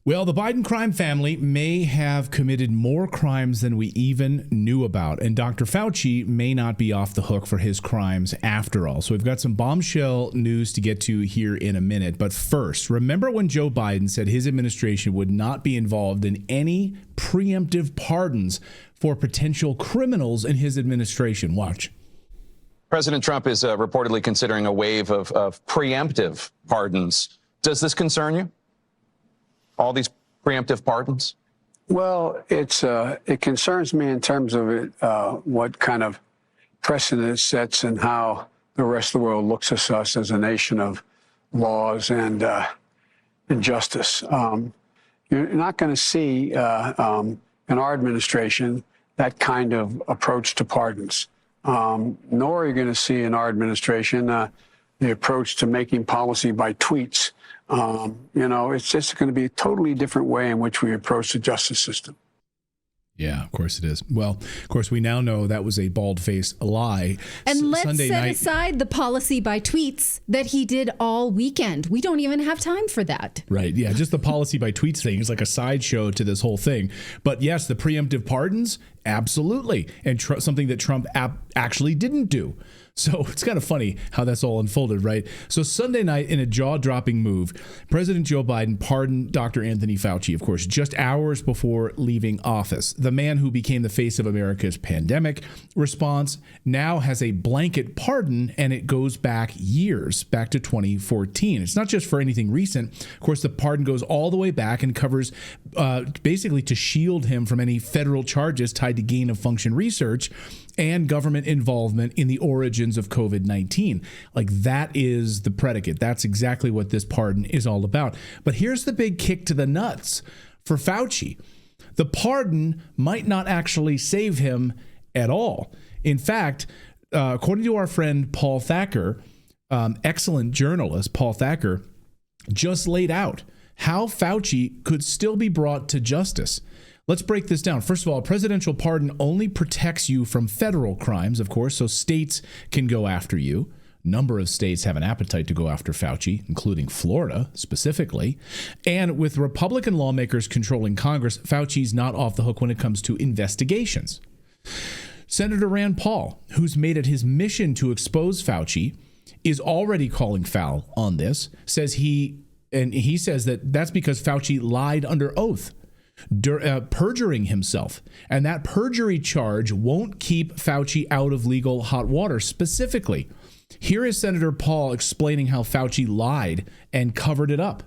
Well, the Biden crime family may have committed more crimes than we even knew about, and Dr. Fauci may not be off the hook for his crimes after all. So we've got some bombshell news to get to here in a minute. But first, remember when Joe Biden said his administration would not be involved in any preemptive pardons for potential criminals in his administration? Watch. President Trump is reportedly considering a wave of preemptive pardons. Does this concern you? All these preemptive pardons? Well, it concerns me in terms of what kind of precedent it sets and how the rest of the world looks at us as a nation of laws and justice. You're not going to see in our administration that kind of approach to pardons, nor are you going to see in our administration the approach to making policy by tweets. It's just going to be a totally different way in which we approach the justice system. Yeah, of course it is. Well, of course, we now know that was a bald-faced lie. And let's set aside the policy by tweets that he did all weekend. We don't even have time for that. Right. Yeah, just the policy by tweets thing is like a sideshow to this whole thing. But yes, the preemptive pardons, absolutely. And something that Trump actually didn't do. So it's kind of funny how that's all unfolded, right? So Sunday night, in a jaw-dropping move, President Joe Biden pardoned Dr. Anthony Fauci, of course, just hours before leaving office. The man who became the face of America's pandemic response now has a blanket pardon, and it goes back years, back to 2014. It's not just for anything recent. Of course, the pardon goes all the way back and covers basically to shield him from any federal charges tied to gain-of-function research and government involvement in the origins of COVID-19. Like, that is the predicate. That's exactly what this pardon is all about. But here's the big kick to the nuts for Fauci. The pardon might not actually save him at all. In fact, according to our friend Paul Thacker, excellent journalist Paul Thacker, just laid out how Fauci could still be brought to justice. Let's break this down. First of all, a presidential pardon only protects you from federal crimes, of course, so states can go after you. A number of states have an appetite to go after Fauci, including Florida specifically. And with Republican lawmakers controlling Congress, Fauci's not off the hook when it comes to investigations. Senator Rand Paul, who's made it his mission to expose Fauci, is already calling foul on this, says he says that that's because Fauci lied under oath, perjuring himself. And that perjury charge won't keep Fauci out of legal hot water. Specifically, here is Senator Paul explaining how Fauci lied and covered it up.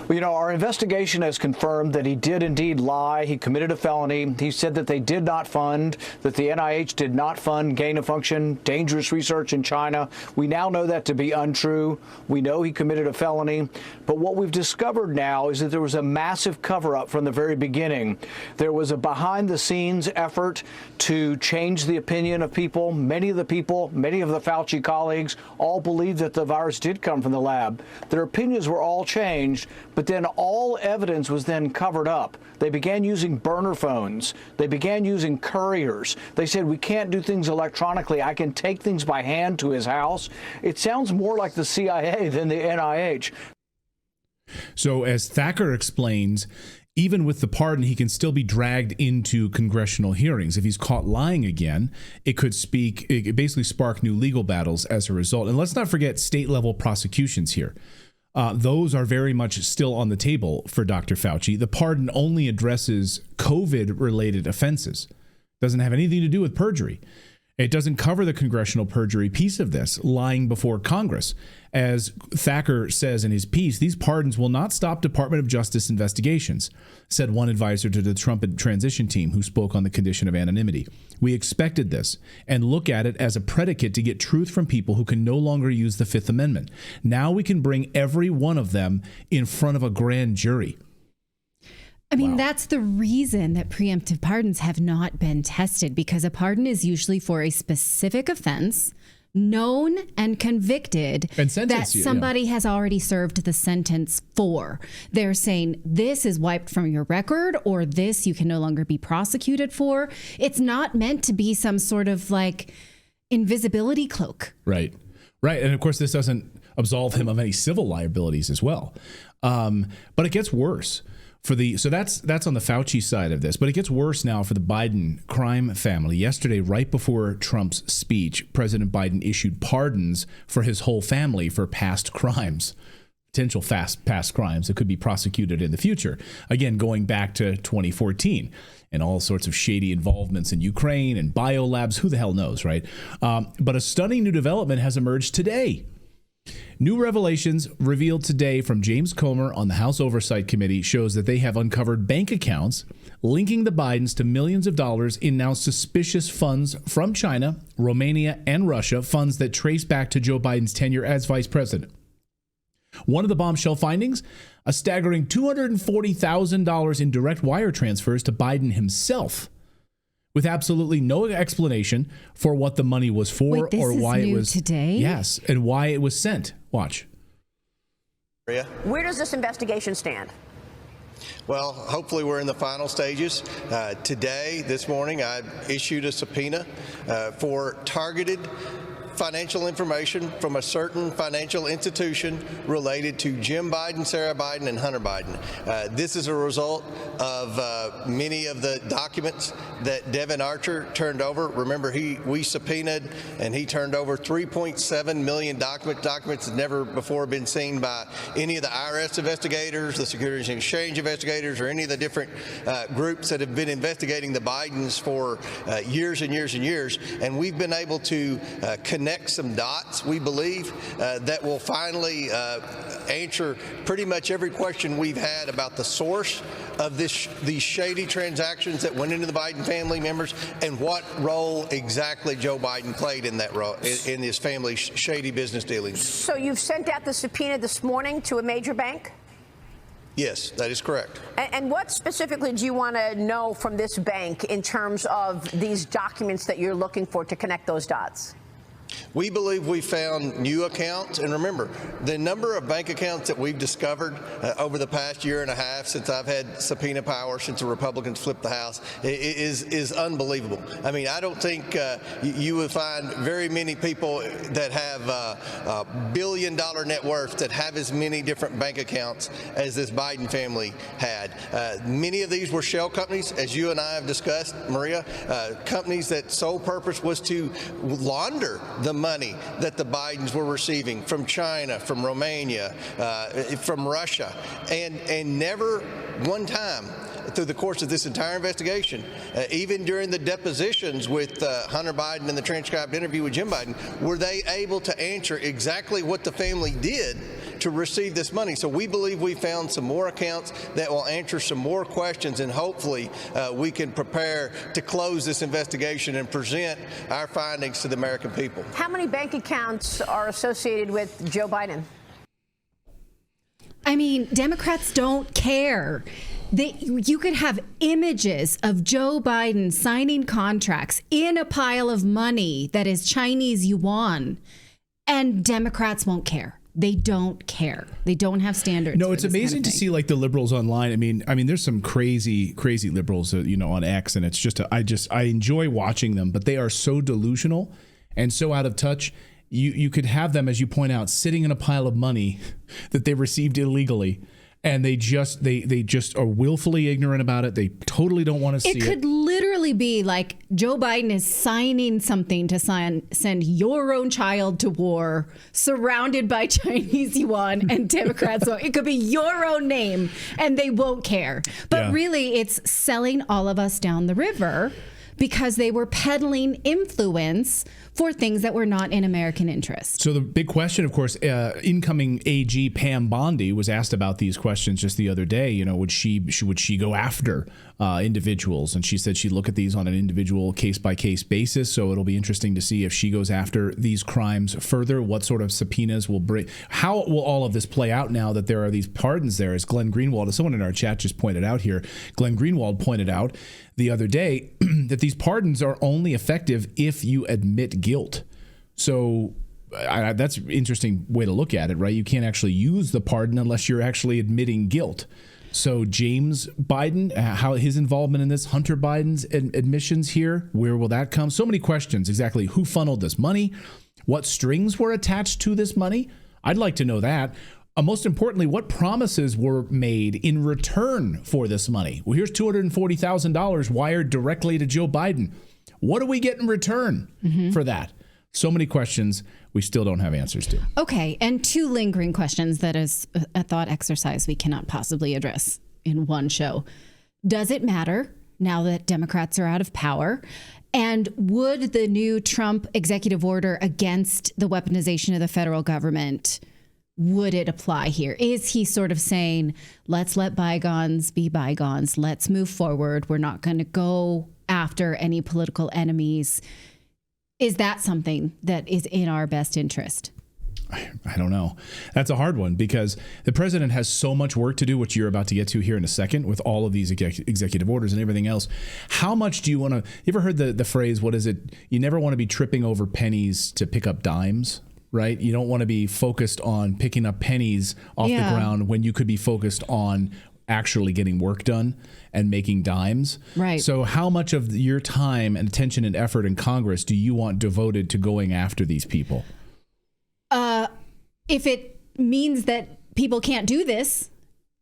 Well, our investigation has confirmed that he did indeed lie. He committed a felony. He said that they did not fund, that the NIH did not fund gain-of-function, dangerous research in China. We now know that to be untrue. We know he committed a felony. But what we've discovered now is that there was a massive cover-up from the very beginning. There was a behind-the-scenes effort to change the opinion of people. Many of the Fauci colleagues all believed that the virus did come from the lab. Their opinions were all changed. But then all evidence was then covered up. They began using burner phones. They began using couriers. They said, we can't do things electronically. I can take things by hand to his house. It sounds more like the CIA than the NIH. So as Thacker explains, even with the pardon, he can still be dragged into congressional hearings. If he's caught lying again, it could basically spark new legal battles as a result. And let's not forget state-level prosecutions here. Those are very much still on the table for Dr. Fauci. The pardon only addresses COVID-related offenses. Doesn't have anything to do with perjury. It doesn't cover the congressional perjury piece of this, lying before Congress. As Thacker says in his piece, these pardons will not stop Department of Justice investigations, said one advisor to the Trump transition team who spoke on the condition of anonymity. We expected this and look at it as a predicate to get truth from people who can no longer use the Fifth Amendment. Now we can bring every one of them in front of a grand jury. I mean, that's the reason that preemptive pardons have not been tested, because a pardon is usually for a specific offense, known and convicted, and that somebody has already served the sentence for. They're saying this is wiped from your record, or this you can no longer be prosecuted for. It's not meant to be some sort of like invisibility cloak. Right. And of course, this doesn't absolve him of any civil liabilities as well. But it gets worse. So that's on the Fauci side of this, but it gets worse now for the Biden crime family. Yesterday, right before Trump's speech, President Biden issued pardons for his whole family for past crimes, potential past crimes that could be prosecuted in the future. Again, going back to 2014 and all sorts of shady involvements in Ukraine and biolabs. Who the hell knows, right? But a stunning new development has emerged today. New revelations revealed today from James Comer on the House Oversight Committee shows that they have uncovered bank accounts linking the Bidens to millions of dollars in now suspicious funds from China, Romania, and Russia, funds that trace back to Joe Biden's tenure as vice president. One of the bombshell findings, a staggering $240,000 in direct wire transfers to Biden himself, with absolutely no explanation for what the money was for. Wait, this or why is new it was today? Yes, and why it was sent. Watch. Where does this investigation stand? Well, hopefully we're in the final stages. Today, this morning, I issued a subpoena for targeted financial information from a certain financial institution related to Jim Biden, Sarah Biden, and Hunter Biden. This is a result of many of the documents that Devin Archer turned over. Remember, we subpoenaed and he turned over 3.7 million documents that never before been seen by any of the IRS investigators, the Securities and Exchange investigators, or any of the different groups that have been investigating the Bidens for years and years and years. And we've been able to connect some dots, we believe, that will finally answer pretty much every question we've had about the source of these shady transactions that went into the Biden family members and what role exactly Joe Biden played in that role in his family's shady business dealings. So you've sent out the subpoena this morning to a major bank? Yes, that is correct. And what specifically do you want to know from this bank in terms of these documents that you're looking for to connect those dots? We believe we found new accounts. And remember, the number of bank accounts that we've discovered over the past year and a half since I've had subpoena power, since the Republicans flipped the House, is unbelievable. I mean, I don't think you would find very many people that have billion-dollar net worth that have as many different bank accounts as this Biden family had. Many of these were shell companies, as you and I have discussed, Maria, companies that sole purpose was to launder the money that the Bidens were receiving from China, from Romania, from Russia, and never one time through the course of this entire investigation, even during the depositions with Hunter Biden and the transcribed interview with Jim Biden, were they able to answer exactly what the family did to receive this money. So we believe we found some more accounts that will answer some more questions, and hopefully we can prepare to close this investigation and present our findings to the American people. How many bank accounts are associated with Joe Biden? I mean, Democrats don't care. You could have images of Joe Biden signing contracts in a pile of money that is Chinese yuan, and Democrats won't care. They don't care. They don't have standards. No, it's amazing to see like the liberals online. I mean, there's some crazy liberals, on X, and it's just I enjoy watching them, but they are so delusional and so out of touch. You could have them, as you point out, sitting in a pile of money that they received illegally, and they just are willfully ignorant about it. They totally don't want to see it. It could literally be like Joe Biden is signing something to send your own child to war, surrounded by Chinese yuan, and Democrats won't. It could be your own name, and they won't care. But really, it's selling all of us down the river because they were peddling influence for things that were not in American interest. So the big question, of course, incoming AG Pam Bondi was asked about these questions just the other day. Would she go after individuals? And she said she'd look at these on an individual case-by-case basis. So it'll be interesting to see if she goes after these crimes further, what sort of subpoenas will bring. How will all of this play out now that there are these pardons there? As Glenn Greenwald, as someone in our chat just pointed out here, Glenn Greenwald pointed out the other day that these pardons are only effective if you admit guilt. So that's an interesting way to look at it, right? You can't actually use the pardon unless you're actually admitting guilt. So James Biden, how his involvement in this, Hunter Biden's admissions here, where will that come? So many questions. Exactly who funneled this money? What strings were attached to this money? I'd like to know that. Most importantly, what promises were made in return for this money? Well, here's $240,000 wired directly to Joe Biden. What do we get in return for that? So many questions we still don't have answers to. Okay, and 2 lingering questions that is a thought exercise we cannot possibly address in one show. Does it matter now that Democrats are out of power? And would the new Trump executive order against the weaponization of the federal government, would it apply here? Is he sort of saying, let's let bygones be bygones, let's move forward, we're not going to go after any political enemies? Is that something that is in our best interest? I don't know. That's a hard one because the president has so much work to do, which you're about to get to here in a second, with all of these executive orders and everything else. How much do you want to, you ever heard the phrase, what is it? You never want to be tripping over pennies to pick up dimes, right? You don't want to be focused on picking up pennies off the ground when you could be focused on actually getting work done and making dimes. Right. So how much of your time and attention and effort in Congress do you want devoted to going after these people? If it means that people can't do this,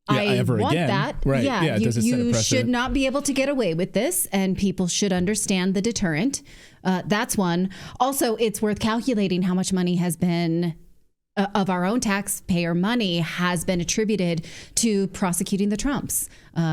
I want that. Right. Yeah, does it set a you precedent? should not be able to get away with this, and people should understand the deterrent. That's one. Also, it's worth calculating how much money has been of our own taxpayer money has been attributed to prosecuting the Trumps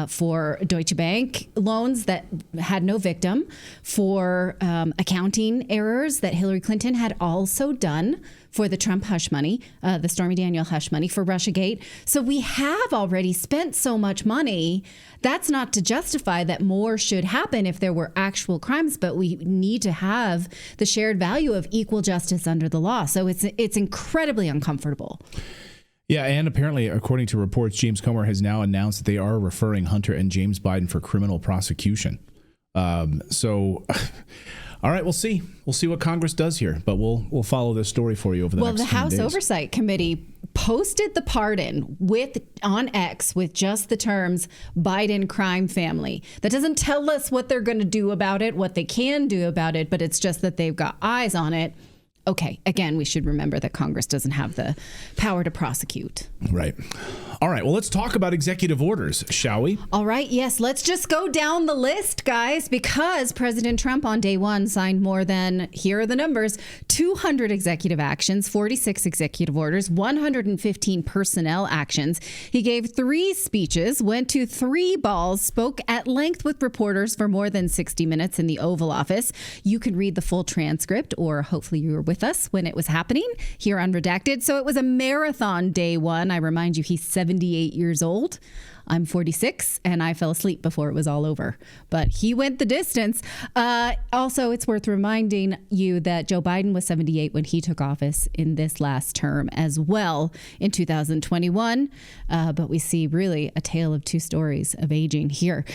for Deutsche Bank loans that had no victim, for accounting errors that Hillary Clinton had also done, for the Trump hush money, the Stormy Daniel hush money, for Russiagate. So we have already spent so much money. That's not to justify that more should happen if there were actual crimes, but we need to have the shared value of equal justice under the law. So it's incredibly uncomfortable. Yeah, and apparently, according to reports, James Comer has now announced that they are referring Hunter and James Biden for criminal prosecution. All right, we'll see. We'll see what Congress does here, but we'll follow this story for you over the next 10 days. Well, the House Oversight Committee posted the pardon on X with just the terms Biden crime family. That doesn't tell us what they're going to do about it, what they can do about it, but it's just that they've got eyes on it. Okay, again, we should remember that Congress doesn't have the power to prosecute. Right. All right, well, let's talk about executive orders, shall we? All right, yes, let's just go down the list, guys, because President Trump on day one signed more than, here are the numbers, 200 executive actions, 46 executive orders, 115 personnel actions. He gave 3 speeches, went to 3 balls, spoke at length with reporters for more than 60 minutes in the Oval Office. You can read the full transcript, or hopefully you were with us when it was happening here on Redacted. So it was a marathon day one. I remind you, he's 78 years old. I'm 46, and I fell asleep before it was all over. But he went the distance. Also, it's worth reminding you that Joe Biden was 78 when he took office in this last term as well in 2021. But we see really a tale of 2 stories of aging here.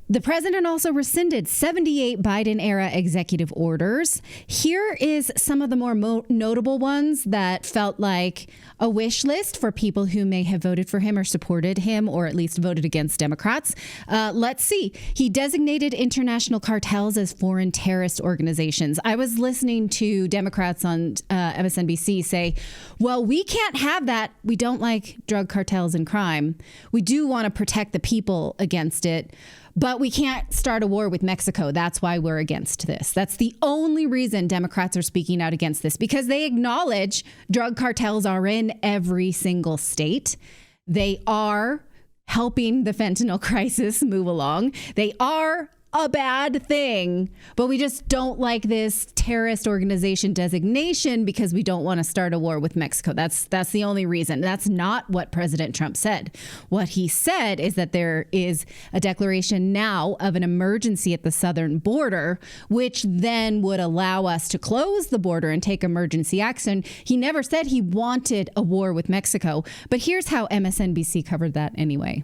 The president also rescinded 78 Biden-era executive orders. Here is some of the more notable ones that felt like a wish list for people who may have voted for him or supported him, or at least voted against Democrats. Let's see. He designated international cartels as foreign terrorist organizations. I was listening to Democrats on MSNBC say, well, we can't have that. We don't like drug cartels and crime. We do want to protect the people against it. But we can't start a war with Mexico. That's why we're against this. That's the only reason Democrats are speaking out against this, because they acknowledge drug cartels are in every single state. They are helping the fentanyl crisis move along. They are a bad thing, but we just don't like this terrorist organization designation because we don't want to start a war with Mexico. That's the only reason. That's not what President Trump said. What he said is that there is a declaration now of an emergency at the southern border, which then would allow us to close the border and take emergency action. He never said he wanted a war with Mexico, but here's how MSNBC covered that anyway.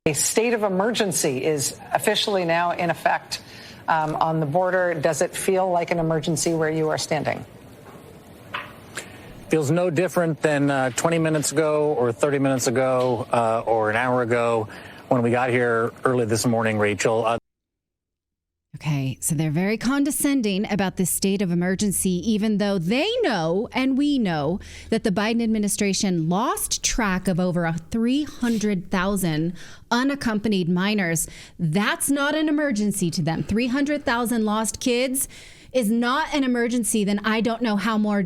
A state of emergency is officially now in effect on the border. Does it feel like an emergency where you are standing? Feels no different than 20 minutes ago or 30 minutes ago or an hour ago when we got here early this morning, Rachel. Okay, so they're very condescending about this state of emergency, even though they know and we know that the Biden administration lost track of over 300,000 unaccompanied minors. That's not an emergency to them. 300,000 lost kids is not an emergency. Then I don't know how more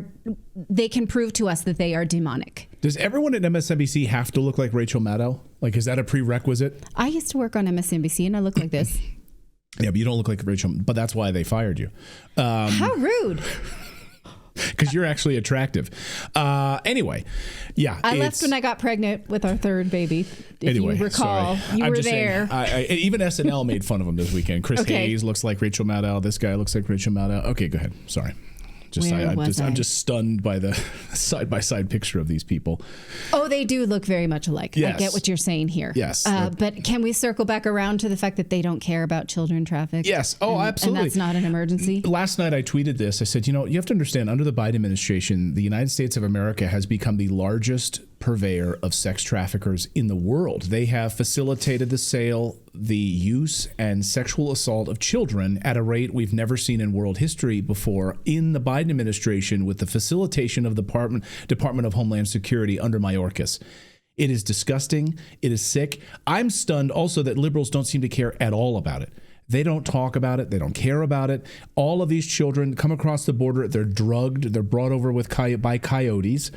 they can prove to us that they are demonic. Does everyone at MSNBC have to look like Rachel Maddow? Like, is that a prerequisite? I used to work on MSNBC and I look like this. Yeah, but you don't look like Rachel, but that's why they fired you. How rude. Because you're actually attractive. Anyway, yeah. I left when I got pregnant with our third baby. If you recall, you were there. Even SNL made fun of him this weekend. Chris Hayes looks like Rachel Maddow. This guy looks like Rachel Maddow. Okay, go ahead. Sorry. I'm just stunned by the side-by-side picture of these people. Oh, they do look very much alike. Yes. I get what you're saying here. Yes. But can we circle back around to the fact that they don't care about children trafficked? Yes. Oh, absolutely. And that's not an emergency? Last night I tweeted this. I said, you have to understand, under the Biden administration, the United States of America has become the largest purveyor of sex traffickers in the world. They have facilitated the sale, the use, and sexual assault of children at a rate we've never seen in world history before in the Biden administration, with the facilitation of the Department of Homeland Security under Mayorkas. It is disgusting. It is sick. I'm stunned also that liberals don't seem to care at all about it. They don't talk about it. They don't care about it. All of these children come across the border. They're drugged. They're brought over by coyotes,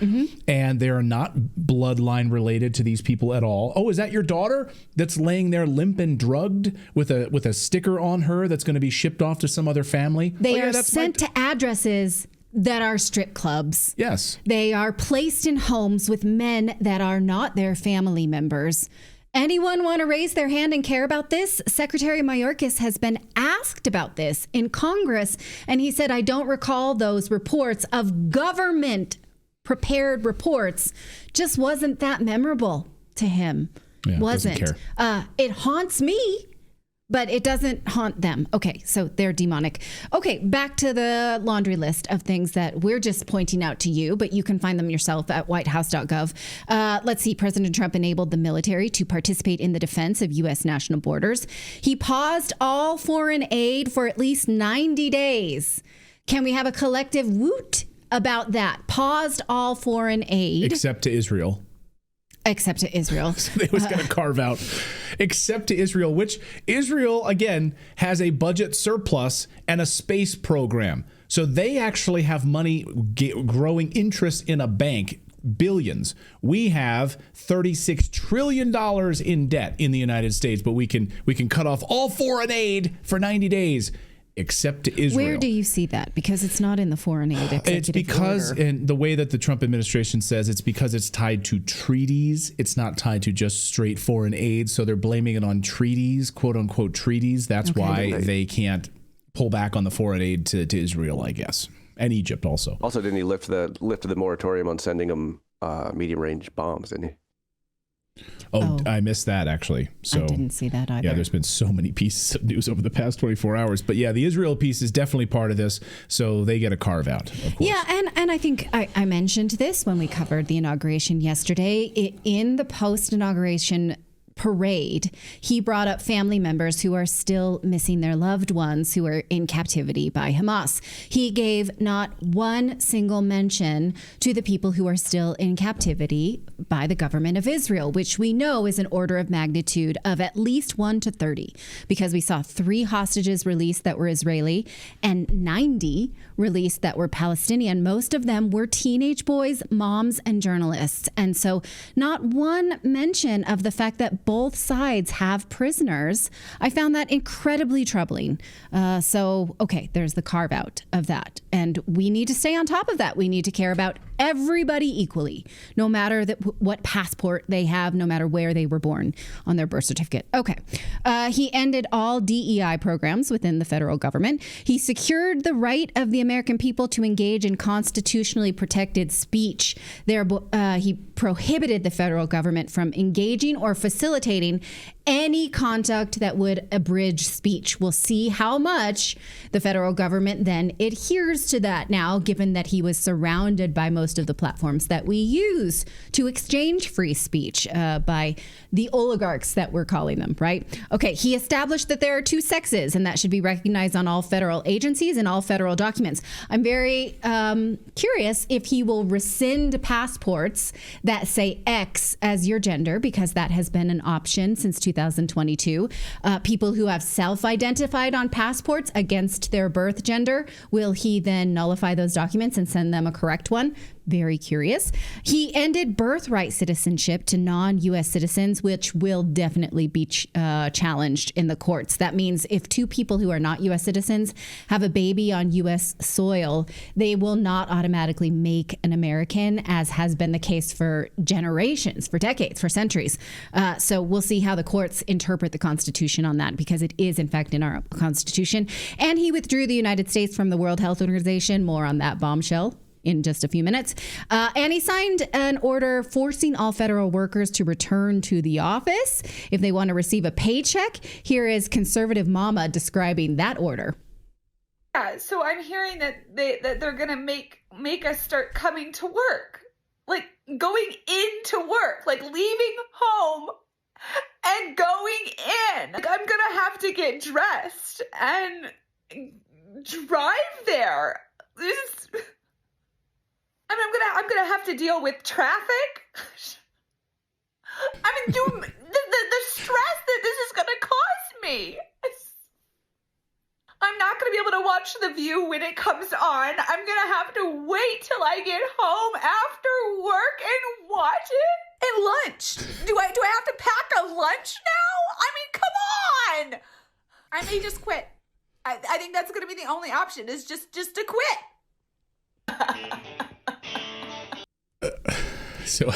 and they're not bloodline related to these people at all. Oh, is that your daughter that's laying there limp and drugged with a sticker on her that's going to be shipped off to some other family? They are sent to addresses that are strip clubs. Yes. They are placed in homes with men that are not their family members. Anyone want to raise their hand and care about this? Secretary Mayorkas has been asked about this in Congress, and he said, I don't recall those reports of government prepared reports. Just wasn't that memorable to him. Yeah, wasn't. Doesn't care. It haunts me, but it doesn't haunt them. Okay, so they're demonic. Okay, back to the laundry list of things that we're just pointing out to you, but you can find them yourself at whitehouse.gov. Let's see. President Trump enabled the military to participate in the defense of U.S. national borders. He paused all foreign aid for at least 90 days. Can we have a collective woot about that? Paused all foreign aid. Except to Israel. Except to Israel. So they was going to carve out, except to Israel, which Israel, again, has a budget surplus and a space program. So they actually have money, growing interest in a bank, billions. We have $36 trillion in debt in the United States, but we can cut off all foreign aid for 90 days. Except to Israel. Where do you see that? Because it's not in the foreign aid executive It's because, order. and the way that the Trump administration says, it's because it's tied to treaties. It's not tied to just straight foreign aid. So they're blaming it on treaties, quote unquote treaties. That's why they can't pull back on the foreign aid to Israel, I guess, and Egypt also. Also, didn't he lift the moratorium on sending them medium range bombs? Didn't he? Oh, I missed that, actually. So I didn't see that either. Yeah, there's been so many pieces of news over the past 24 hours. But yeah, the Israel piece is definitely part of this. So they get a carve out, of course. Yeah, and I think I mentioned this when we covered the inauguration yesterday. In the post-inauguration parade, he brought up family members who are still missing their loved ones who are in captivity by Hamas. He gave not one single mention to the people who are still in captivity by the government of Israel, which we know is an order of magnitude of at least 1 to 30, because we saw 3 hostages released that were Israeli and 90 released that were Palestinian. Most of them were teenage boys, moms, and journalists. And so not one mention of the fact that both sides have prisoners. I found that incredibly troubling. Okay, there's the carve out of that. And we need to stay on top of that. We need to care about everybody equally, no matter what passport they have, no matter where they were born on their birth certificate. Okay. He ended all DEI programs within the federal government. He secured the right of the American people to engage in constitutionally protected speech. He prohibited the federal government from engaging or facilitating any conduct that would abridge speech. We'll see how much the federal government then adheres to that now, given that he was surrounded by most of the platforms that we use to exchange free speech by the oligarchs that we're calling them, right? Okay, he established that there are two sexes, and that should be recognized on all federal agencies and all federal documents. I'm very curious if he will rescind passports that say X as your gender, because that has been an option since 2022. People who have self-identified on passports against their birth gender, will he then nullify those documents and send them a correct one? Very curious. He ended birthright citizenship to non-U.S. citizens, which will definitely be challenged in the courts. That means if two people who are not U.S. citizens have a baby on U.S. soil, they will not automatically make an American, as has been the case for generations, for decades, for centuries. So we'll see how the courts interpret the Constitution on that, because it is, in fact, in our Constitution. And he withdrew the United States from the World Health Organization. More on that bombshell in just a few minutes. And he signed an order forcing all federal workers to return to the office if they want to receive a paycheck. Here is conservative mama describing that order. Yeah, so I'm hearing that they're going to make us start coming to work, like going into work, like leaving home and going in. Like I'm going to have to get dressed and drive there. I'm gonna have to deal with traffic. I mean, the stress that this is gonna cause me. I'm not gonna be able to watch The View when it comes on. I'm gonna have to wait till I get home after work and watch it. And lunch. Do I have to pack a lunch now? I mean, come on. I may just quit. I think that's gonna be the only option, is just to quit. So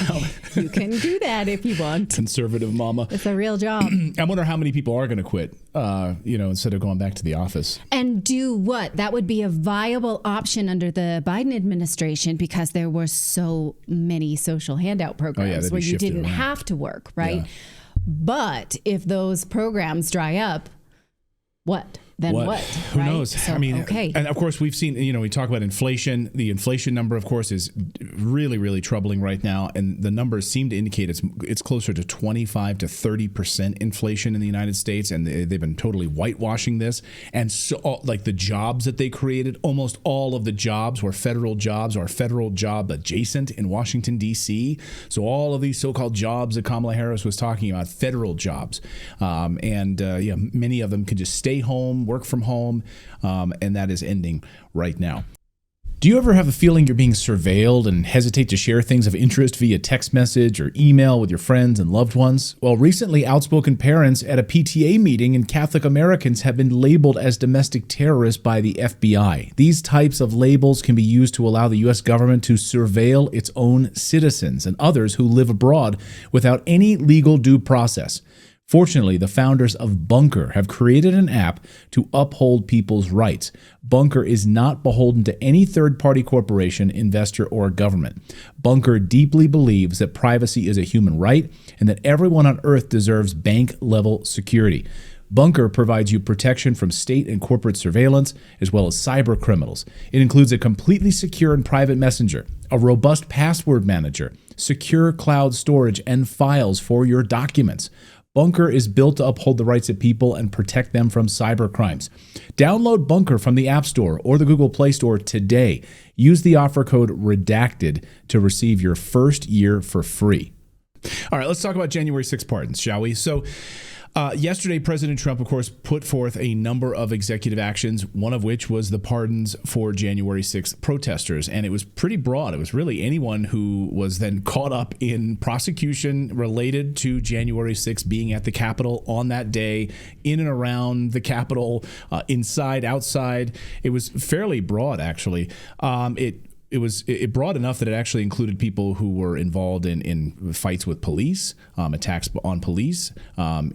you can do that if you want. Conservative mama. It's a real job. I wonder how many people are going to quit, instead of going back to the office. And do what? That would be a viable option under the Biden administration, because there were so many social handout programs where you didn't have to work, right? Yeah. But if those programs dry up, what? Then what? Who knows? So, I mean, okay. And of course, we've seen, we talk about inflation. The inflation number, of course, is really, really troubling right now. And the numbers seem to indicate it's closer to 25 to 30% inflation in the United States. And they've been totally whitewashing this. And so, like the jobs that they created, almost all of the jobs were federal jobs or federal job adjacent in Washington, D.C. So all of these so-called jobs that Kamala Harris was talking about, federal jobs. Many of them could just stay home, work from home, and that is ending right now. Do you ever have a feeling you're being surveilled and hesitate to share things of interest via text message or email with your friends and loved ones? Well, recently, outspoken parents at a PTA meeting in Catholic Americans have been labeled as domestic terrorists by the FBI. These types of labels can be used to allow the U.S. government to surveil its own citizens and others who live abroad without any legal due process. Fortunately, the founders of Bunker have created an app to uphold people's rights. Bunker is not beholden to any third-party corporation, investor, or government. Bunker deeply believes that privacy is a human right and that everyone on Earth deserves bank-level security. Bunker provides you protection from state and corporate surveillance, as well as cyber criminals. It includes a completely secure and private messenger, a robust password manager, secure cloud storage, and files for your documents. Bunker is built to uphold the rights of people and protect them from cyber crimes. Download Bunker from the App Store or the Google Play Store today. Use the offer code REDACTED to receive your first year for free. All right, let's talk about January 6 pardons, shall we? So yesterday, President Trump, of course, put forth a number of executive actions, one of which was the pardons for January 6th protesters. And it was pretty broad. It was really anyone who was then caught up in prosecution related to January 6th being at the Capitol on that day, in and around the Capitol, inside, outside. It was fairly broad, actually. It was broad enough that it actually included people who were involved in fights with police, attacks on police.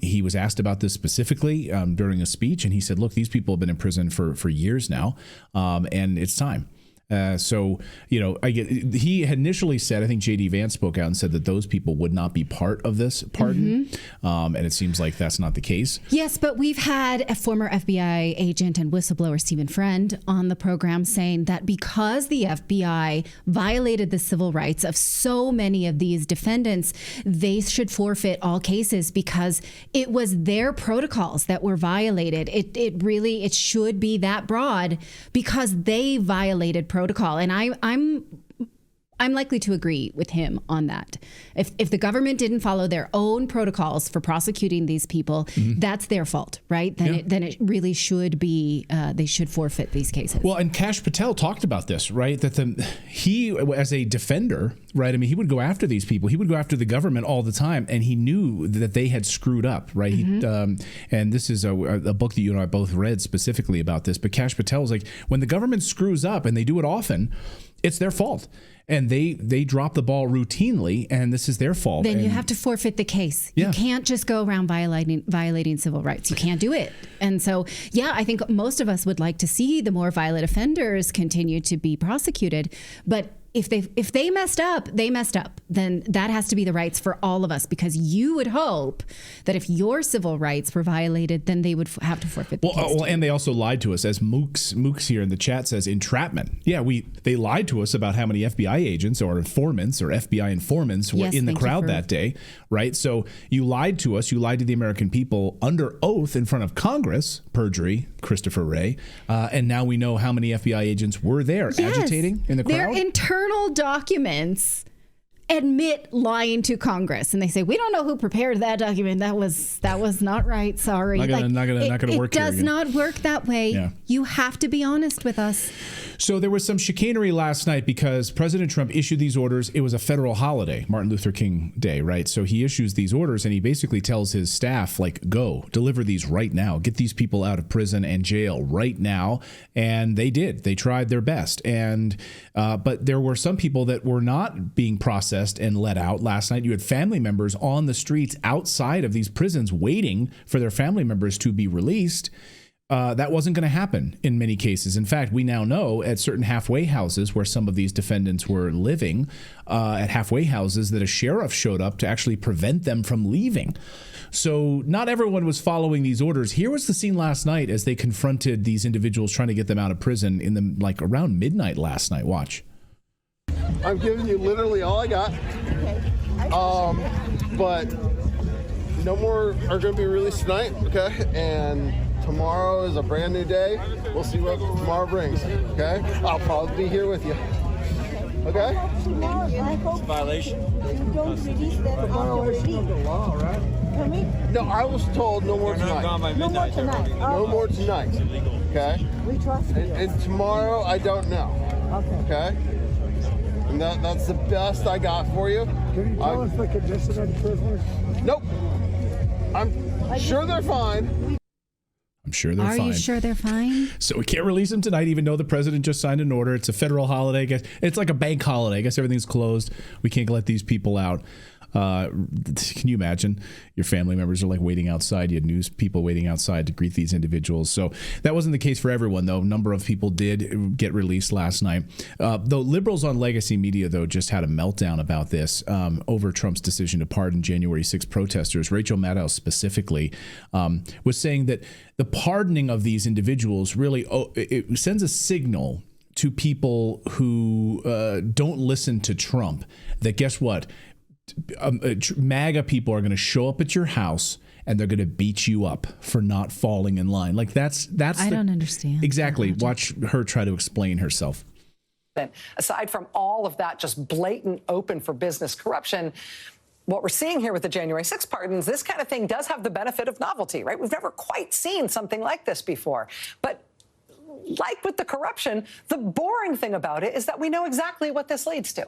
He was asked about this specifically during a speech, and he said, look, these people have been in prison for years now, and it's time. So, he had initially said, I think J.D. Vance spoke out and said that those people would not be part of this pardon. And it seems like that's not the case. Yes, but we've had a former FBI agent and whistleblower, Stephen Friend, on the program saying that because the FBI violated the civil rights of so many of these defendants, they should forfeit all cases because it was their protocols that were violated. It should be that broad because they violated protocol. And I'm likely to agree with him on that. If the government didn't follow their own protocols for prosecuting these people, that's their fault, right? Then it really should be, they should forfeit these cases. Well, and Kash Patel talked about this, right? That he, as a defender, right? I mean, he would go after these people. He would go after the government all the time, and he knew that they had screwed up, right? And this is a book that you and I both read specifically about this, but Kash Patel was like, when the government screws up, and they do it often, it's their fault. And they drop the ball routinely, and this is their fault. Then you have to forfeit the case. You can't just go around violating civil rights. You can't do it. And so, I think most of us would like to see the more violent offenders continue to be prosecuted. But if they messed up, they messed up. Then that has to be the rights for all of us, because you would hope that if your civil rights were violated, then they would have to forfeit the case. And they also lied to us, as Mooks here in the chat says, entrapment. Yeah, they lied to us about how many FBI agents or informants or FBI informants were in the crowd that day, right? So you lied to us. You lied to the American people under oath in front of Congress, perjury, Christopher Wray, and now we know how many FBI agents were there agitating in the crowd. Their internal documents admit lying to Congress, and they say, we don't know who prepared that document. That was not right. Sorry. Not gonna work. It does not work that way. Yeah. You have to be honest with us. So there was some chicanery last night because President Trump issued these orders. It was a federal holiday, Martin Luther King Day, right? So he issues these orders and he basically tells his staff, like, go deliver these right now. Get these people out of prison and jail right now. And they did. They tried their best. And but there were some people that were not being processed and let out last night. You had family members on the streets outside of these prisons waiting for their family members to be released. That wasn't going to happen in many cases. In fact, we now know at certain halfway houses where some of these defendants were living, at halfway houses, that a sheriff showed up to actually prevent them from leaving. So not everyone was following these orders. Here was the scene last night as they confronted these individuals trying to get them out of prison around midnight last night. Watch. I'm giving you literally all I got. But no more are going to be released tonight, okay? And tomorrow is a brand new day. We'll see what tomorrow brings, okay? I'll probably be here with you. Okay? It's a violation. You don't release them after violation of the law, right? No, I was told no more tonight. No more tonight. No more tonight. It's illegal. Okay? We trust you. And tomorrow, I don't know. Okay? And that's the best I got for you. Can you tell us the condition of the prisoners? Nope. I'm sure they're fine. I'm sure they're fine. Are you sure they're fine? So we can't release them tonight, even though the president just signed an order. It's a federal holiday. I guess it's like a bank holiday. I guess everything's closed. We can't let these people out. Can you imagine? Your family members are like waiting outside. You had news people waiting outside to greet these individuals. So that wasn't the case for everyone, though. A number of people did get released last night. Though liberals on legacy media, though, just had a meltdown about this over Trump's decision to pardon January 6 protesters. Rachel Maddow specifically was saying that the pardoning of these individuals really it sends a signal to people who don't listen to Trump that, guess what? MAGA people are going to show up at your house and they're going to beat you up for not falling in line. Like that's I don't understand. Exactly. Watch her try to explain herself. Aside from all of that, just blatant, open for business corruption, what we're seeing here with the January 6 pardons, this kind of thing does have the benefit of novelty, right? We've never quite seen something like this before. But like with the corruption, the boring thing about it is that we know exactly what this leads to.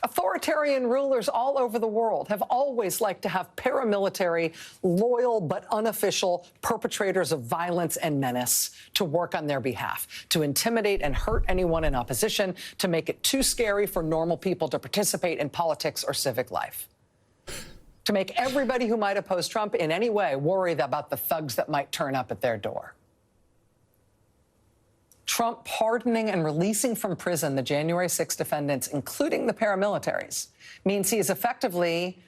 Authoritarian rulers all over the world have always liked to have paramilitary, loyal but unofficial perpetrators of violence and menace to work on their behalf, to intimidate and hurt anyone in opposition, to make it too scary for normal people to participate in politics or civic life, to make everybody who might oppose Trump in any way worry about the thugs that might turn up at their door. Trump pardoning and releasing from prison the January 6 defendants, including the paramilitaries, means he is effectively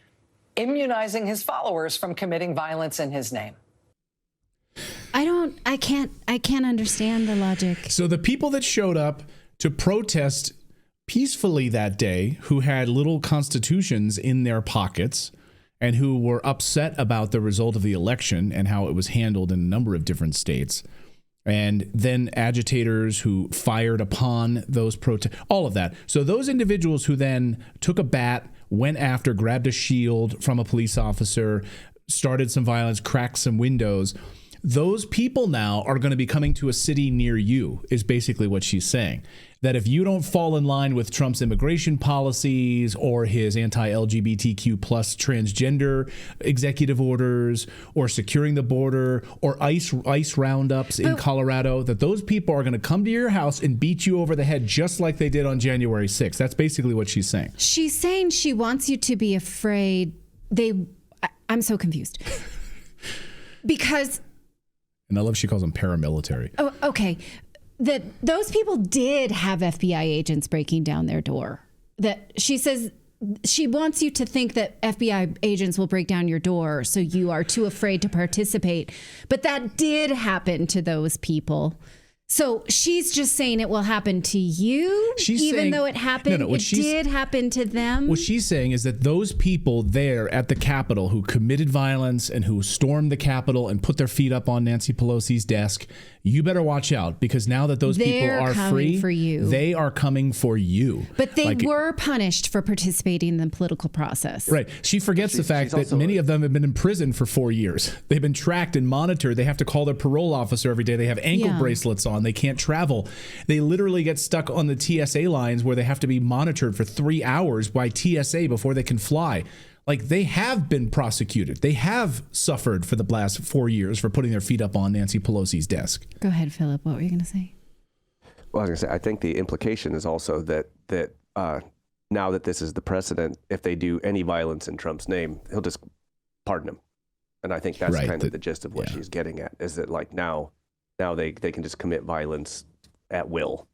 immunizing his followers from committing violence in his name. I can't understand the logic. So the people that showed up to protest peacefully that day, who had little constitutions in their pockets and who were upset about the result of the election and how it was handled in a number of different states, and then agitators who fired upon those protests, all of that. So those individuals who then took a bat, went after, grabbed a shield from a police officer, started some violence, cracked some windows, those people now are going to be coming to a city near you, is basically what she's saying. That if you don't fall in line with Trump's immigration policies or his anti-LGBTQ plus transgender executive orders or securing the border or ICE roundups in Colorado, that those people are going to come to your house and beat you over the head just like they did on January 6th. That's basically what she's saying. She's saying she wants you to be afraid. I'm so confused. Because... And I love she calls them paramilitary. Oh, okay. That those people did have FBI agents breaking down their door. That she says she wants you to think that FBI agents will break down your door, so you are too afraid to participate. But that did happen to those people. So she's just saying it will happen to you, even though it happened. It did happen to them. What she's saying is that those people there at the Capitol who committed violence and who stormed the Capitol and put their feet up on Nancy Pelosi's desk, you better watch out, because now that those people are free, for you. They are coming for you. But they were punished for participating in the political process. Right. She forgets the fact that many of them have been in prison for 4 years. They've been tracked and monitored. They have to call their parole officer every day. They have ankle bracelets on. They can't travel. They literally get stuck on the TSA lines where they have to be monitored for 3 hours by TSA before they can fly. Like, they have been prosecuted. They have suffered for the last 4 years for putting their feet up on Nancy Pelosi's desk. Go ahead, Philip. What were you going to say? Well, I was going to say, I think the implication is also that now that this is the precedent, if they do any violence in Trump's name, he'll just pardon them. And I think that's kind of the gist of what she's getting at, is that like now they can just commit violence at will.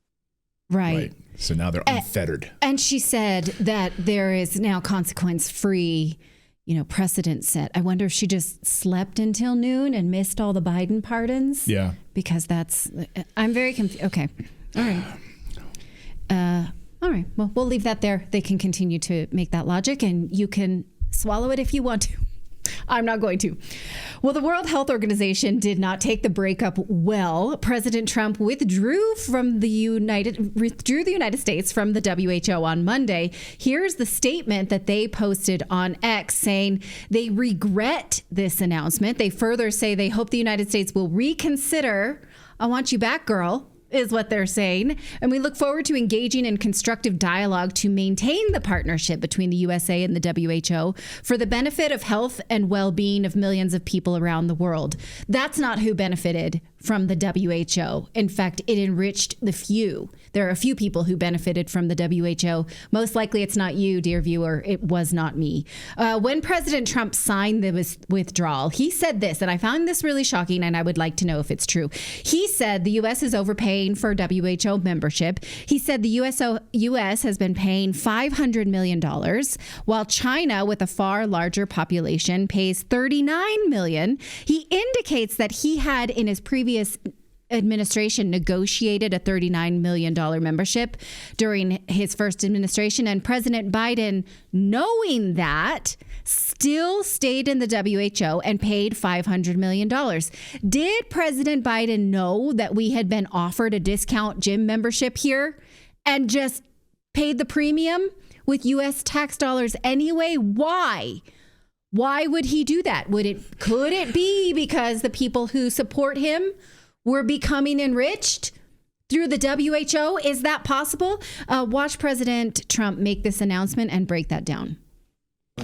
Right. So now they're unfettered. And she said that there is now consequence-free, precedent set. I wonder if she just slept until noon and missed all the Biden pardons. Yeah. Because I'm very confused. Okay. All right. All right. Well, we'll leave that there. They can continue to make that logic, and you can swallow it if you want to. I'm not going to. Well, the World Health Organization did not take the breakup well. President Trump withdrew the United States from the WHO on Monday. Here's the statement that they posted on X, saying they regret this announcement. They further say they hope the United States will reconsider. I want you back, girl, is what they're saying. And we look forward to engaging in constructive dialogue to maintain the partnership between the USA and the WHO for the benefit of health and well-being of millions of people around the world. That's not who benefited from the WHO. In fact, it enriched the few. There are a few people who benefited from the WHO. Most likely it's not you, dear viewer. It was not me. When President Trump signed the withdrawal, he said this, and I found this really shocking, and I would like to know if it's true. He said the U.S. is overpaying for WHO membership. He said the U.S. has been paying $500 million, while China, with a far larger population, pays $39 million. He indicates that he had, in his previous administration, negotiated a $39 million membership during his first administration, and President Biden, knowing that, still stayed in the WHO and paid $500 million. Did President Biden know that we had been offered a discount gym membership here and just paid the premium with U.S. tax dollars anyway? Why? Why would he do that? Could it be because the people who support him were becoming enriched through the WHO? Is that possible? Watch President Trump make this announcement and break that down.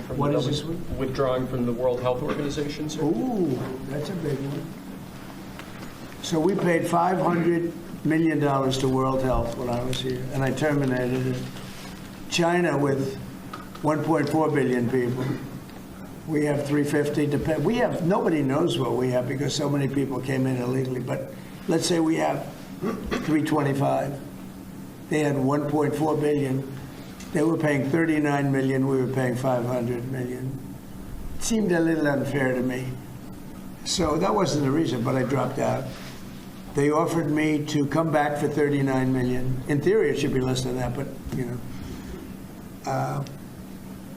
What is this? Withdrawing from the World Health Organization, sir? Ooh, that's a big one. So we paid $500 million to World Health when I was here, and I terminated it. China, with 1.4 billion people, we have 350 to pay. Nobody knows what we have because so many people came in illegally. But let's say we have 325. They had 1.4 billion. They were paying 39 million. We were paying 500 million. It seemed a little unfair to me. So that wasn't the reason, but I dropped out. They offered me to come back for 39 million. In theory, it should be less than that, but, you know.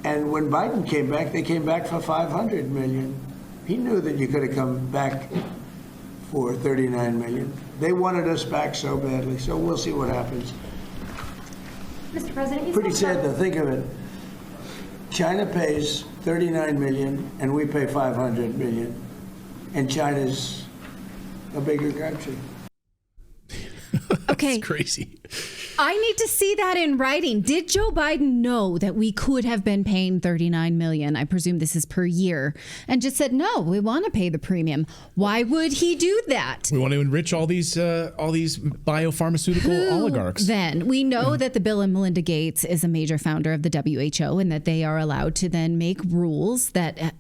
And when Biden came back, they came back for 500 million. He knew that you could have come back for 39 million. They wanted us back so badly, so we'll see what happens. Mr. President, pretty sad to think of it. China pays 39 million and we pay 500 million. And China's a bigger country. Okay. That's crazy. I need to see that in writing. Did Joe Biden know that we could have been paying $39 million? I presume this is per year. And just said, no, we want to pay the premium. Why would he do that? We want to enrich all these biopharmaceutical oligarchs. Then we know that the Bill and Melinda Gates is a major founder of the WHO and that they are allowed to then make rules that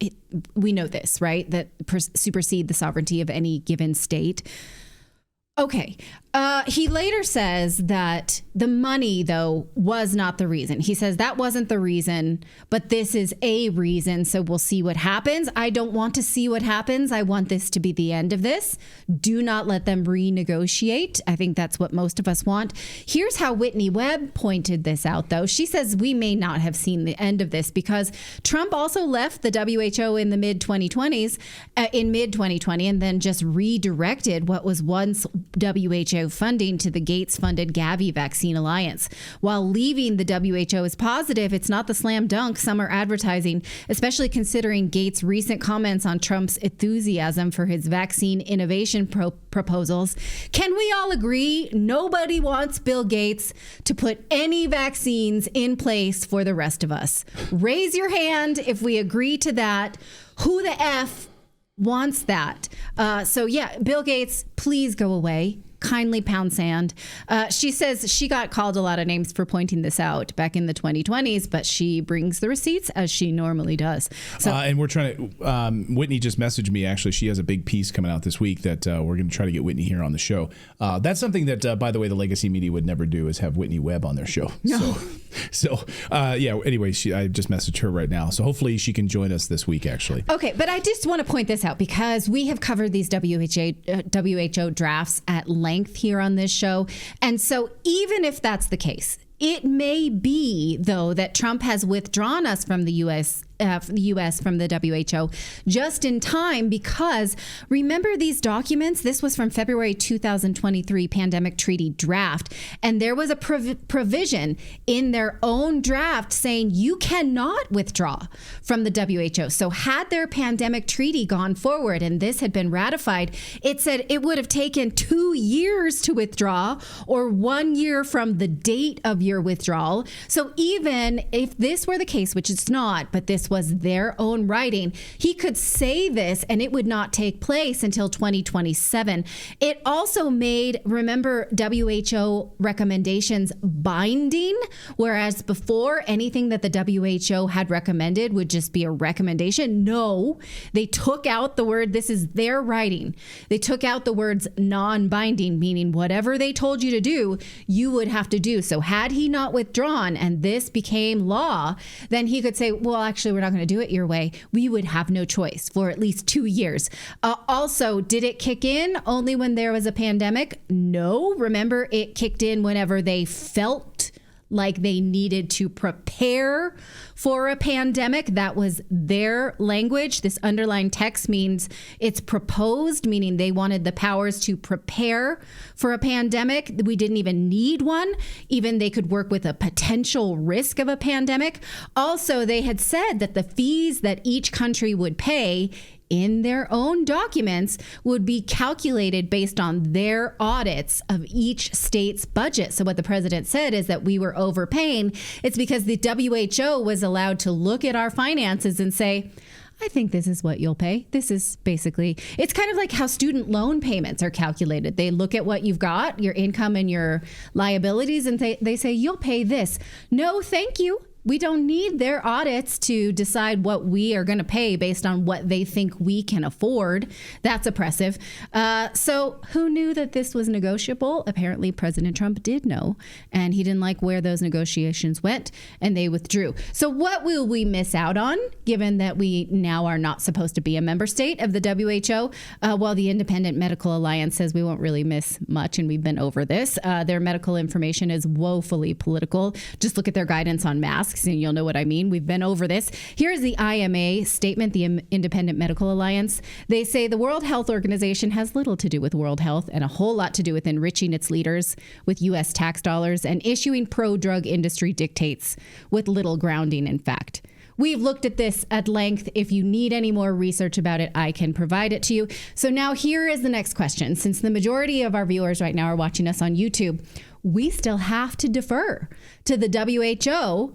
we know this, right? That supersede the sovereignty of any given state. Okay. He later says that the money, though, was not the reason. He says that wasn't the reason, but this is a reason. So we'll see what happens. I don't want to see what happens. I want this to be the end of this. Do not let them renegotiate. I think that's what most of us want. Here's how Whitney Webb pointed this out, though. She says we may not have seen the end of this because Trump also left the WHO in the mid-2020s, in mid-2020, and then just redirected what was once WHO funding to the Gates-funded Gavi Vaccine Alliance. While leaving the WHO as positive, it's not the slam dunk some are advertising, especially considering Gates' recent comments on Trump's enthusiasm for his vaccine innovation proposals. Can we all agree nobody wants Bill Gates to put any vaccines in place for the rest of us? Raise your hand if we agree to that. Who the F wants that? So yeah, Bill Gates, please go away. Kindly pound sand. She says she got called a lot of names for pointing this out back in the 2020s, but she brings the receipts as she normally does. So, and we're trying to, Whitney just messaged me, actually. She has a big piece coming out this week that we're going to try to get Whitney here on the show. That's something that, by the way, the legacy media would never do, is have Whitney Webb on their show. No. So yeah, anyway, I just messaged her right now. So hopefully she can join us this week, actually. Okay, but I just want to point this out because we have covered these WHO drafts at length here on this show. And so even if that's the case, it may be, though, that Trump has withdrawn us from the U.S. From the WHO just in time, because remember these documents? This was from February 2023 pandemic treaty draft. And there was a provision in their own draft saying you cannot withdraw from the WHO. So had their pandemic treaty gone forward and this had been ratified, it said it would have taken 2 years to withdraw or 1 year from the date of your withdrawal. So even if this were the case, which it's not, but this was their own writing, he could say this and it would not take place until 2027. It also made, remember, WHO recommendations binding, whereas before anything that the WHO had recommended would just be a recommendation. No, they took out the word, this is their writing. They took out the words non-binding, meaning whatever they told you to do, you would have to do. So had he not withdrawn and this became law, then he could say, well, actually, we're not going to do it your way. We would have no choice for at least 2 years. Also, did it kick in only when there was a pandemic? No. Remember, it kicked in whenever they felt like they needed to prepare for a pandemic. That was their language. This underlined text means it's proposed, meaning they wanted the powers to prepare for a pandemic. We didn't even need one. Even they could work with a potential risk of a pandemic. Also, they had said that the fees that each country would pay in their own documents would be calculated based on their audits of each state's budget. So what the president said is that we were overpaying. It's because the WHO was allowed to look at our finances and say, I think this is what you'll pay. This is basically, it's kind of like how student loan payments are calculated. They look at what you've got, your income and your liabilities, and they say, you'll pay this. No, thank you. We don't need their audits to decide what we are going to pay based on what they think we can afford. That's oppressive. So who knew that this was negotiable? Apparently, President Trump did know, and he didn't like where those negotiations went, and they withdrew. So what will we miss out on, given that we now are not supposed to be a member state of the WHO? Well, the Independent Medical Alliance says we won't really miss much, and we've been over this. Their medical information is woefully political. Just look at their guidance on masks, and you'll know what I mean. We've been over this. Here's the IMA statement, the Independent Medical Alliance. They say the World Health Organization has little to do with world health and a whole lot to do with enriching its leaders with U.S. tax dollars and issuing pro-drug industry dictates with little grounding in fact. We've looked at this at length. If you need any more research about it, I can provide it to you. So now here is the next question. Since the majority of our viewers right now are watching us on YouTube, we still have to defer to the WHO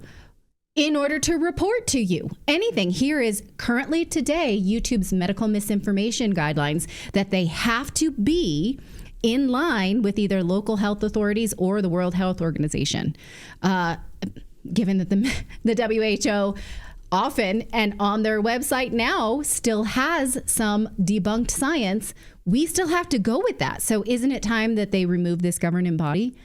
in order to report to you anything. Here is currently today YouTube's medical misinformation guidelines that they have to be in line with either local health authorities or the World Health Organization. Given that the WHO often and on their website now still has some debunked science, we still have to go with that. So isn't it time that they remove this governing body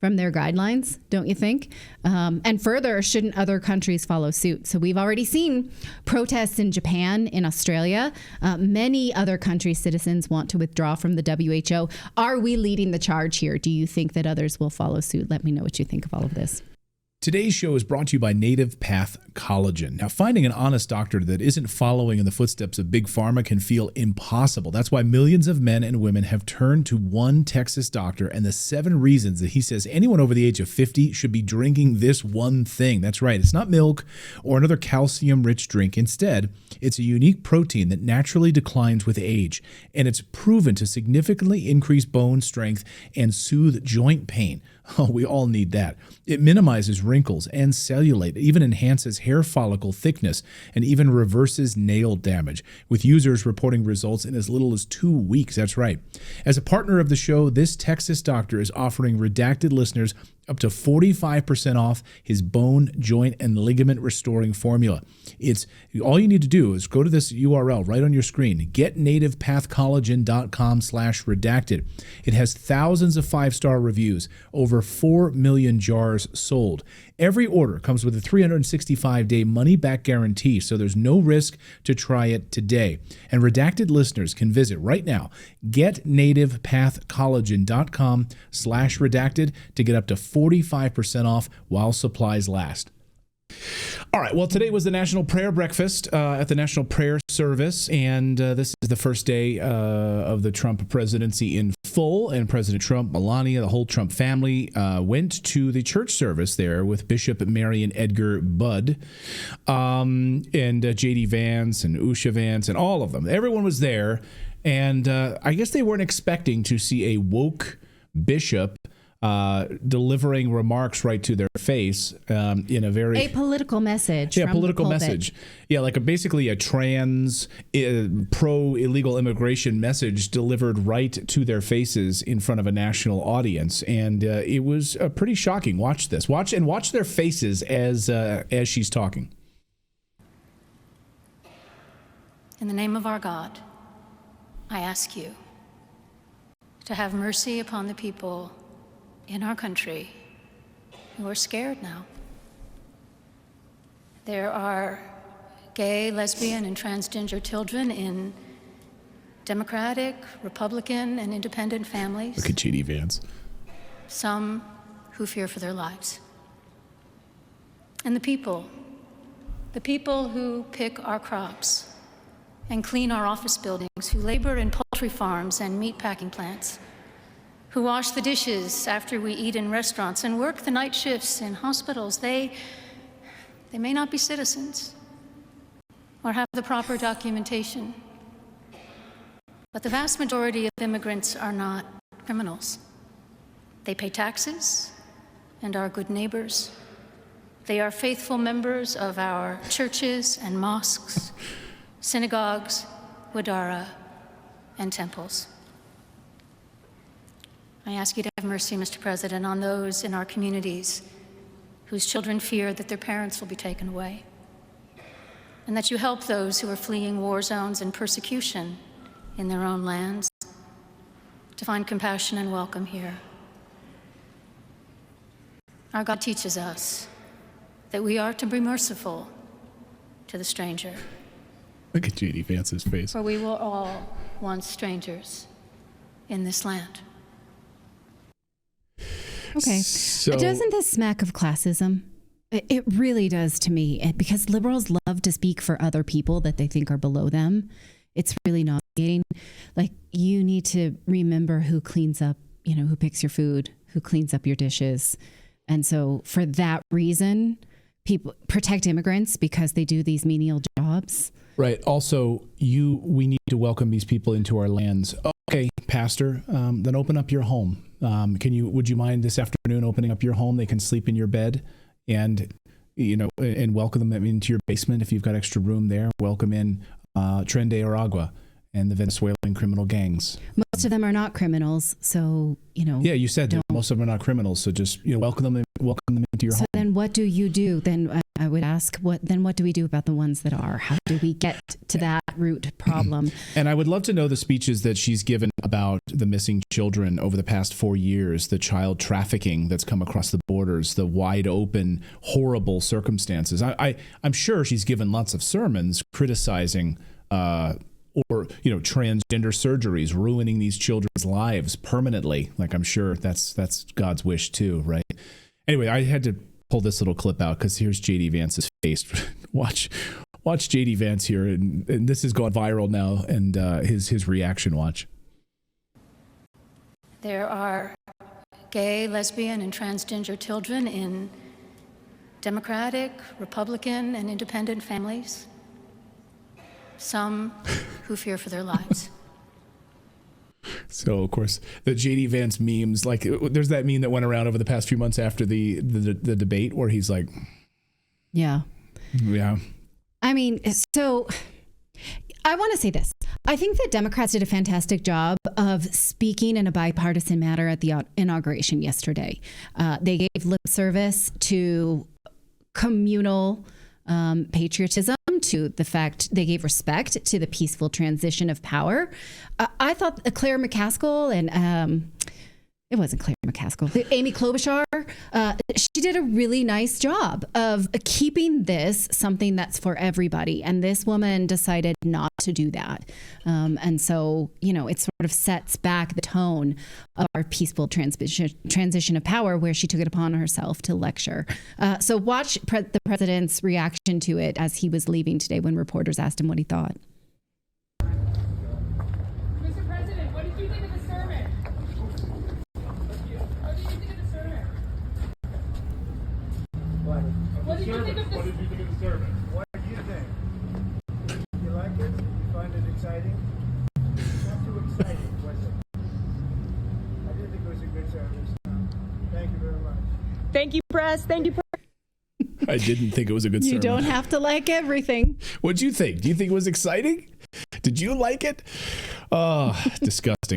from their guidelines, don't you think? And further, shouldn't other countries follow suit? So we've already seen protests in Japan, in Australia. Many other countries' citizens want to withdraw from the WHO. Are we leading the charge here? Do you think that others will follow suit? Let me know what you think of all of this. Today's show is brought to you by Native Path Collagen. Now, finding an honest doctor that isn't following in the footsteps of Big Pharma can feel impossible. That's why millions of men and women have turned to one Texas doctor and the 7 reasons that he says anyone over the age of 50 should be drinking this one thing. That's right. It's not milk or another calcium-rich drink. Instead, it's a unique protein that naturally declines with age, and it's proven to significantly increase bone strength and soothe joint pain. Oh, we all need that. It minimizes wrinkles and cellulite, even enhances hair follicle thickness, and even reverses nail damage, with users reporting results in as little as 2 weeks. That's right. As a partner of the show, this Texas doctor is offering Redacted listeners up to 45% off his bone, joint, and ligament restoring formula. It's all you need to do is go to this URL right on your screen, getnativepathcollagen.com/redacted. It has thousands of 5-star reviews, over 4 million jars sold. Every order comes with a 365-day money-back guarantee, so there's no risk to try it today. And Redacted listeners can visit right now, getnativepathcollagen.com/redacted to get up to 45% off while supplies last. All right. Well, today was the National Prayer Breakfast at the National Prayer Service, and this is the first day of the Trump presidency in full. And President Trump, Melania, the whole Trump family went to the church service there with Bishop Marion Edgar Budd and J.D. Vance and Usha Vance and all of them. Everyone was there, and I guess they weren't expecting to see a woke bishop delivering remarks right to their face in a very political message. Yeah, political message. Yeah, like basically a trans pro illegal immigration message delivered right to their faces in front of a national audience, and it was pretty shocking. Watch this. Watch their faces as she's talking. In the name of our God, I ask you to have mercy upon the people in our country who are scared now. There are gay, lesbian, and transgender children in Democratic, Republican, and independent families. Look at J.D. Vance. Some who fear for their lives. And the people who pick our crops and clean our office buildings, who labor in poultry farms and meat packing plants, who wash the dishes after we eat in restaurants and work the night shifts in hospitals, they may not be citizens or have the proper documentation. But the vast majority of immigrants are not criminals. They pay taxes and are good neighbors. They are faithful members of our churches and mosques, synagogues, wadara, and temples. I ask you to have mercy, Mr. President, on those in our communities whose children fear that their parents will be taken away, and that you help those who are fleeing war zones and persecution in their own lands to find compassion and welcome here. Our God teaches us that we are to be merciful to the stranger. Look at J.D. Vance's face. For we were all once strangers in this land. Okay. So, doesn't this smack of classism? It really does to me, because liberals love to speak for other people that they think are below them. It's really nauseating. Like, you need to remember who cleans up, who picks your food, who cleans up your dishes. And so for that reason, people protect immigrants because they do these menial jobs. Right. Also, we need to welcome these people into our lands. Okay, Pastor, then open up your home. Would you mind this afternoon opening up your home? They can sleep in your bed and welcome them into your basement if you've got extra room there. Welcome in Tren de Aragua and the Venezuelan criminal gangs. Most of them are not criminals, so, Yeah, you said that most of them are not criminals, so just, welcome them into your home. So then what do you do? Then I would ask, what do we do about the ones that are? How do we get to that root problem? And I would love to know the speeches that she's given about the missing children over the past 4 years, the child trafficking that's come across the borders, the wide open, horrible circumstances. I'm sure she's given lots of sermons criticizing transgender surgeries, ruining these children's lives permanently. Like, I'm sure that's God's wish too, right? Anyway, I had to pull this little clip out because here's J.D. Vance's face. Watch J.D. Vance here, and this has gone viral now, and his reaction. Watch. There are gay, lesbian, and transgender children in Democratic, Republican, and independent families. Some who fear for their lives. So, of course, the J.D. Vance memes, like, there's that meme that went around over the past few months after the debate where he's like, Yeah. I mean, so I want to say this. I think that Democrats did a fantastic job of speaking in a bipartisan manner at the inauguration yesterday. They gave lip service to communal patriotism, to the fact they gave respect to the peaceful transition of power. I thought Claire McCaskill and it wasn't Claire McCaskill, Amy Klobuchar, she did a really nice job of keeping this something that's for everybody. And this woman decided not to do that. And so, it sort of sets back the tone of our peaceful transition of power, where she took it upon herself to lecture. So watch the president's reaction to it as he was leaving today when reporters asked him what he thought. Mr. President, what did you think of the sermon? What did you think of the sermon? What did you think of the sermon? What did you think? You like it? You find it exciting? Not too exciting, was it? I did think it was a good service. Thank you very much. Thank you, press. Thank you, press. I didn't think it was a good sermon. You don't have to like everything. What'd you think? Do you think it was exciting? Did you like it? Oh, disgusting.